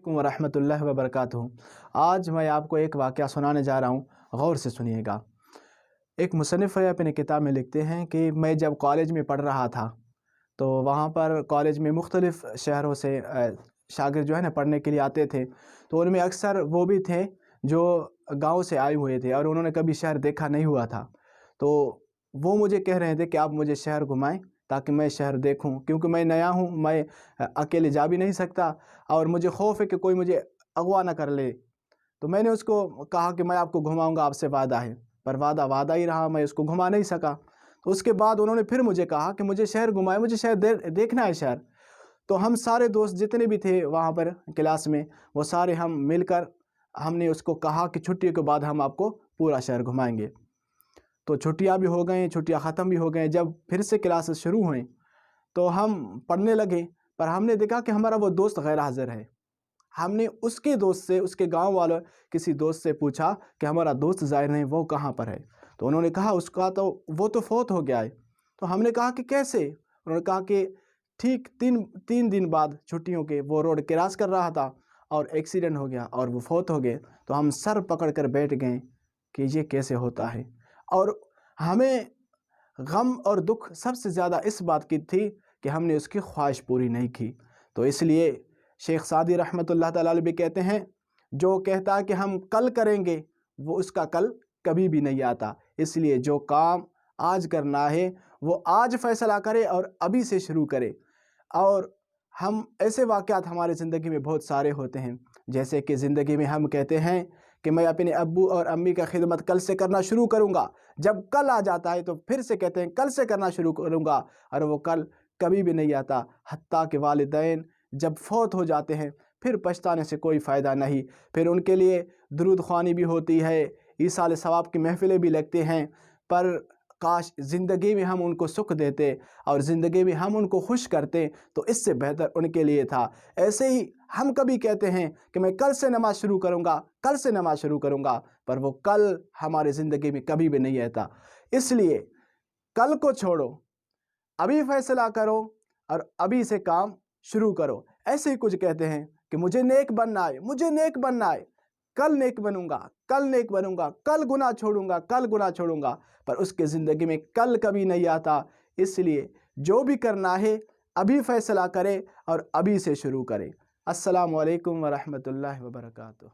अलैकुम वरहमतुल्लाहि वबरकातुहू। आज मैं आपको एक वाक़या सुनाने जा रहा हूँ, गौर से सुनिएगा। एक मुसन्निफ़ है अपनी किताब में लिखते हैं कि मैं जब कॉलेज में पढ़ रहा था, तो वहाँ पर कॉलेज में मुख्तलिफ़ शहरों से शागिर्द जो है ना पढ़ने के लिए आते थे। तो उनमें अक्सर वो भी थे जो गाँव से आए हुए थे और उन्होंने कभी शहर देखा नहीं हुआ था। तो वो मुझे कह रहे थे कि आप मुझे शहर घुमाएँ ताकि मैं शहर देखूं, क्योंकि मैं नया हूं, मैं अकेले जा भी नहीं सकता और मुझे खौफ है कि कोई मुझे अगवा ना कर ले। तो मैंने उसको कहा कि मैं आपको घुमाऊंगा, आपसे वादा है। पर वादा वादा ही रहा, मैं उसको घुमा नहीं सका। तो उसके बाद उन्होंने फिर मुझे कहा कि मुझे शहर घुमाए, मुझे शहर देखना है शहर। तो हम सारे दोस्त जितने भी थे वहाँ पर क्लास में, वो सारे हम मिलकर हमने उसको कहा कि छुट्टियों के बाद हम आपको पूरा शहर घुमाएंगे। तो छुट्टियां भी हो गई, छुट्टियां ख़त्म भी हो गई। जब फिर से क्लासेस शुरू हुई तो हम पढ़ने लगे, पर हमने देखा कि हमारा वो दोस्त गैर हाज़िर है। हमने उसके दोस्त से, उसके गांव वालों किसी दोस्त से पूछा कि हमारा दोस्त ज़ाहिर नहीं, वो कहाँ पर है। तो उन्होंने कहा उसका तो वो तो फौत हो गया है। तो हमने कहा कि कैसे? उन्होंने कहा कि ठीक तीन दिन बाद छुट्टियों के वो रोड क्रॉस कर रहा था और एक्सीडेंट हो गया और वो फौत हो गए। तो हम सर पकड़ कर बैठ गए कि ये कैसे होता है। और हमें गम और दुख सबसे ज़्यादा इस बात की थी कि हमने उसकी ख्वाहिश पूरी नहीं की। तो इसलिए शेख सादी रहमतुल्लाह तआला अलैह भी कहते हैं, जो कहता है कि हम कल करेंगे वो उसका कल कभी भी नहीं आता। इसलिए जो काम आज करना है वो आज फैसला करे और अभी से शुरू करे। और हम ऐसे वाक़यात हमारे ज़िंदगी में बहुत सारे होते हैं, जैसे कि ज़िंदगी में हम कहते हैं कि मैं अपने अब्बू और अम्मी का खिदमत कल से करना शुरू करूँगा। जब कल आ जाता है तो फिर से कहते हैं कल से करना शुरू करूँगा, और वो कल कभी भी नहीं आता। हत्ता के वालिदैन जब फौत हो जाते हैं फिर पछताने से कोई फ़ायदा नहीं। फिर उनके लिए दुरूद ख़्वानी भी होती है, ईसाल सवाब की महफ़िलें भी लगते हैं। पर काश ज़िंदगी में हम उनको सुख देते और ज़िंदगी में हम उनको खुश करते तो इससे बेहतर उनके लिए था। ऐसे ही हम कभी कहते हैं कि मैं कल से नमाज़ शुरू करूँगा, कल से नमाज़ शुरू करूँगा, पर वो कल हमारे ज़िंदगी में कभी भी नहीं आता। इसलिए कल को छोड़ो, अभी फैसला करो और अभी से काम शुरू करो। ऐसे ही कुछ कहते हैं कि मुझे नेक बनना है, मुझे नेक बनना है, कल नेक बनूंगा, कल नेक बनूंगा, कल गुनाह छोड़ूंगा, कल गुनाह छोड़ूंगा, पर उसके ज़िंदगी में कल कभी नहीं आता। इसलिए जो भी करना है अभी फैसला करे और अभी से शुरू करे। अस्सलामु अलैकुम वरहमतुल्लाहि वबरकातुहू।